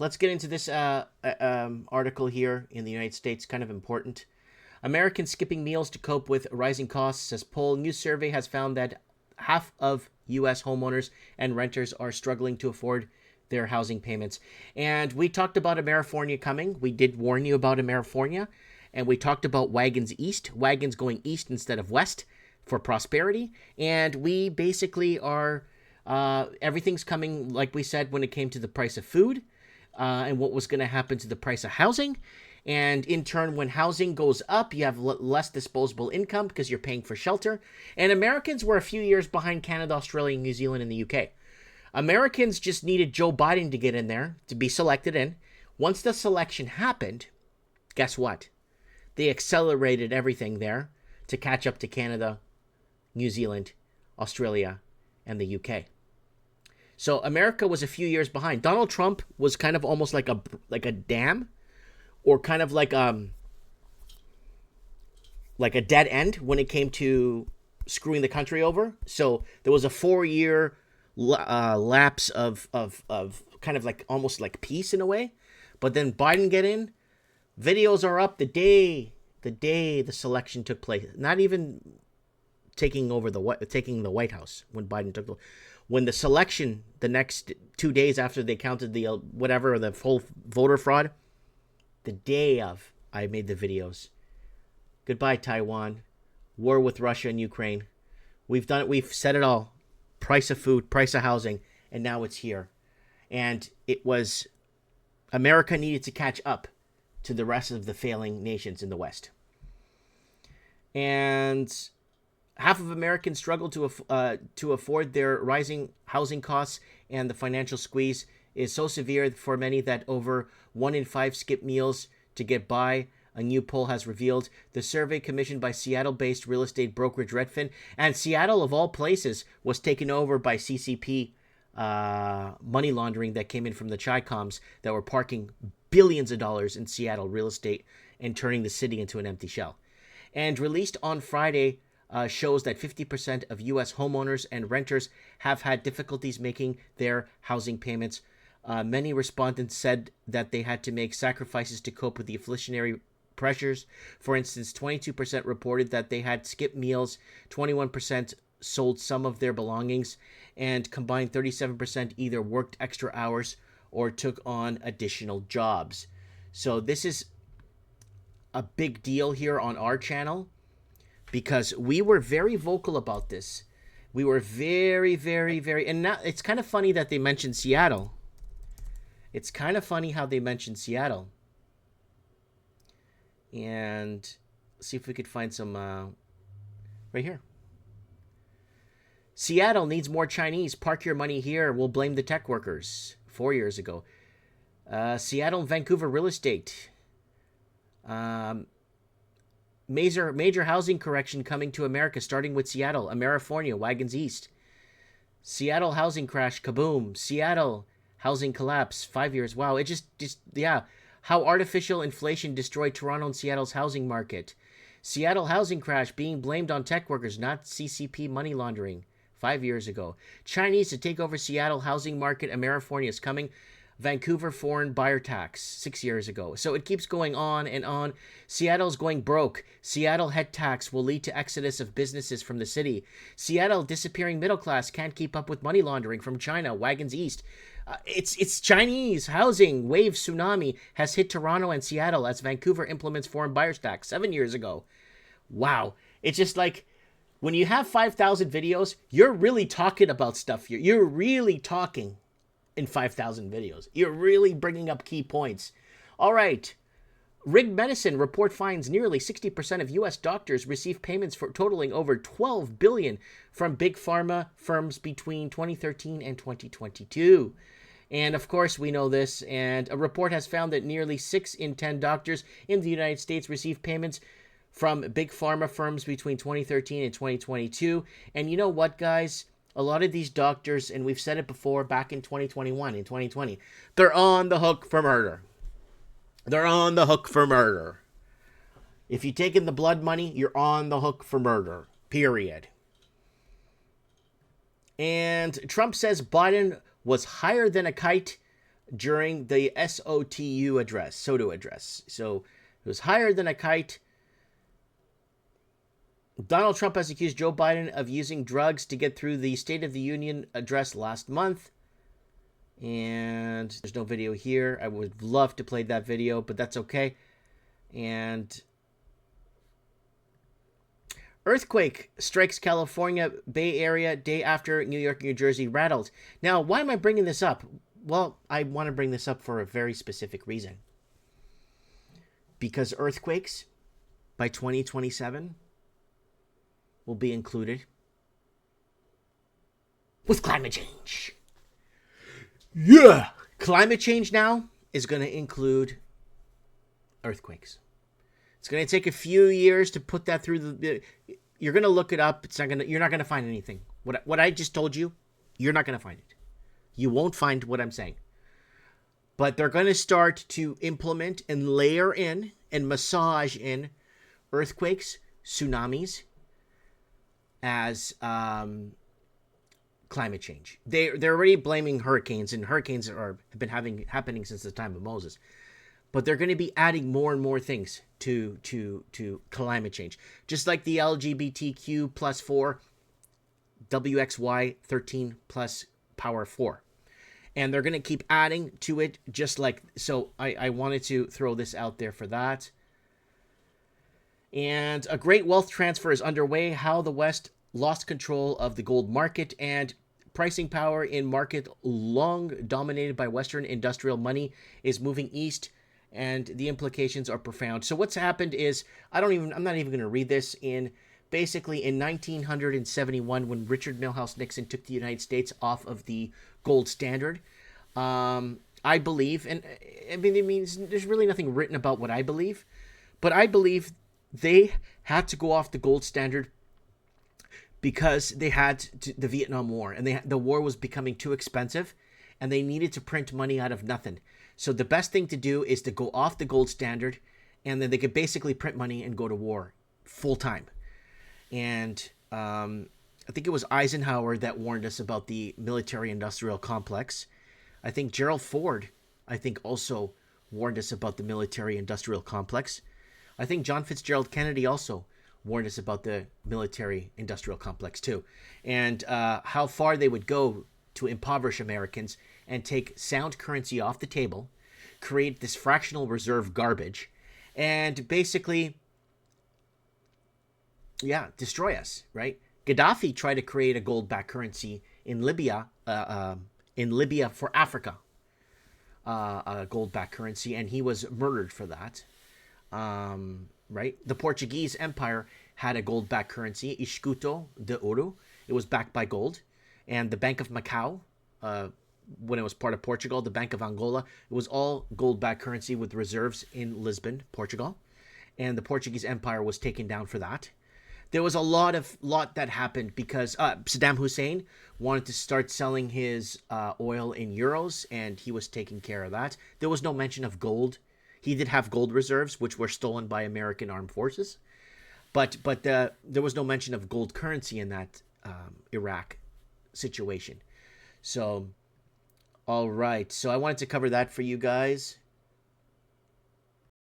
let's get into this article here in the United States. Kind of important. Americans skipping meals to cope with rising costs, says poll. New survey has found that half of U.S. homeowners and renters are struggling to afford their housing payments. And we talked about Amerifornia coming. We did warn you about Amerifornia. And we talked about wagons east, wagons going east instead of west for prosperity. And we basically are, everything's coming, like we said, when it came to the price of food and what was going to happen to the price of housing. And in turn, when housing goes up, you have less disposable income because you're paying for shelter. And Americans were a few years behind Canada, Australia, New Zealand, and the UK. Americans just needed Joe Biden to get in there to be selected in. Once the selection happened, guess what? They accelerated everything there to catch up to Canada, New Zealand, Australia, and the UK. So America was a few years behind. Donald Trump was kind of almost like a dam, or kind of like a dead end when it came to screwing the country over. So there was a 4-year lapse of kind of like almost like peace in a way. But then Biden get in, videos are up the day the selection took place. Not even taking the White House when Biden took when the selection, the next 2 days after they counted the the whole voter fraud. The day of, I made the videos. Goodbye, Taiwan. War with Russia and Ukraine. We've done it. We've said it all. Price of food, price of housing, and now it's here. And it was America needed to catch up to the rest of the failing nations in the West. And half of Americans struggle to afford their rising housing costs, and the financial squeeze is so severe for many that over 1 in 5 skip meals to get by, a new poll has revealed. The survey, commissioned by Seattle-based real estate brokerage Redfin, and Seattle, of all places, was taken over by CCP money laundering that came in from the Chi-Coms that were parking billions of dollars in Seattle real estate and turning the city into an empty shell. And released on Friday, shows that 50% of U.S. homeowners and renters have had difficulties making their housing payments. Many respondents said that they had to make sacrifices to cope with the inflationary pressures. For instance, 22% reported that they had skipped meals, 21% sold some of their belongings, and combined 37% either worked extra hours or took on additional jobs. So this is a big deal here on our channel because we were very vocal about this. We were very, very, very... And now it's kind of funny that they mentioned Seattle. It's kind of funny how they mentioned Seattle. And see if we could find some right here. Seattle needs more Chinese. Park your money here. We'll blame the tech workers. 4 years ago. Seattle and Vancouver real estate. Major housing correction coming to America, starting with Seattle. Amerifornia, wagons east. Seattle housing crash, kaboom. Seattle housing collapse, 5 years. Wow, it just yeah. How artificial inflation destroyed Toronto and Seattle's housing market. Seattle housing crash being blamed on tech workers, not CCP money laundering. 5 years ago. Chinese to take over Seattle housing market. Amerifornia is coming. Vancouver foreign buyer tax 6 years ago. So it keeps going on and on. Seattle's going broke. Seattle head tax will lead to exodus of businesses from the city. Seattle disappearing middle class can't keep up with money laundering from China. Wagons east. It's Chinese housing wave tsunami has hit Toronto and Seattle as Vancouver implements foreign buyers tax 7 years ago. Wow. It's just like when you have 5,000 videos, you're really talking about stuff here. You're really talking in 5,000 videos. You're really bringing up key points. All right. Rigged Medicine report finds nearly 60% of U.S. doctors receive payments for totaling over $12 billion from big pharma firms between 2013 and 2022. And of course, we know this. And a report has found that nearly 6 in 10 doctors in the United States receive payments from big pharma firms between 2013 and 2022. And you know what, guys? A lot of these doctors, and we've said it before back in 2021, in 2020, they're on the hook for murder. They're on the hook for murder. If you take in the blood money, you're on the hook for murder. Period. And Trump says Biden was higher than a kite during the SOTU address. So it was higher than a kite. Donald Trump has accused Joe Biden of using drugs to get through the State of the Union address last month. And there's no video here. I would love to play that video, but that's okay. And earthquake strikes California Bay Area day after New York, New Jersey rattled. Now, why am I bringing this up? Well, I want to bring this up for a very specific reason. Because earthquakes by 2027 will be included with climate change. Yeah! Climate change now is going to include earthquakes. It's going to take a few years to put that through the... You're going to look it up. You're not going to find anything. What I just told you, you're not going to find it. You won't find what I'm saying. But they're going to start to implement and layer in and massage in earthquakes, tsunamis as climate change. They're already blaming hurricanes, and hurricanes have been happening since the time of Moses. But they're going to be adding more and more things to climate change. Just like the LGBTQ plus 4, WXY 13 plus power 4. And they're going to keep adding to it just like... So I wanted to throw this out there for that. And a great wealth transfer is underway. How the West lost control of the gold market and pricing power in market long dominated by Western industrial money is moving east, and the implications are profound. So what's happened is, I'm not even going to read this. Basically in 1971, when Richard Milhouse Nixon took the United States off of the gold standard, I believe, and I mean, it means there's really nothing written about what I believe, but I believe they had to go off the gold standard because they had the Vietnam War, and the war was becoming too expensive, and they needed to print money out of nothing. So the best thing to do is to go off the gold standard, and then they could basically print money and go to war full time. And I think it was Eisenhower that warned us about the military-industrial complex. I think Gerald Ford, also warned us about the military-industrial complex. I think John Fitzgerald Kennedy also warned us about the military-industrial complex too, and how far they would go to impoverish Americans and take sound currency off the table, create this fractional reserve garbage, and basically, destroy us, right? Gaddafi tried to create a gold-backed currency in Libya for Africa, a gold-backed currency, and he was murdered for that. Right? The Portuguese Empire had a gold-backed currency, Escudo de Ouro. It was backed by gold. And the Bank of Macau, when it was part of Portugal, the Bank of Angola, it was all gold-backed currency with reserves in Lisbon, Portugal. And the Portuguese Empire was taken down for that. There was a lot that happened because Saddam Hussein wanted to start selling his oil in euros, and he was taking care of that. There was no mention of gold. He did have gold reserves, which were stolen by American armed forces, but there was no mention of gold currency in that Iraq situation. So, all right. So I wanted to cover that for you guys.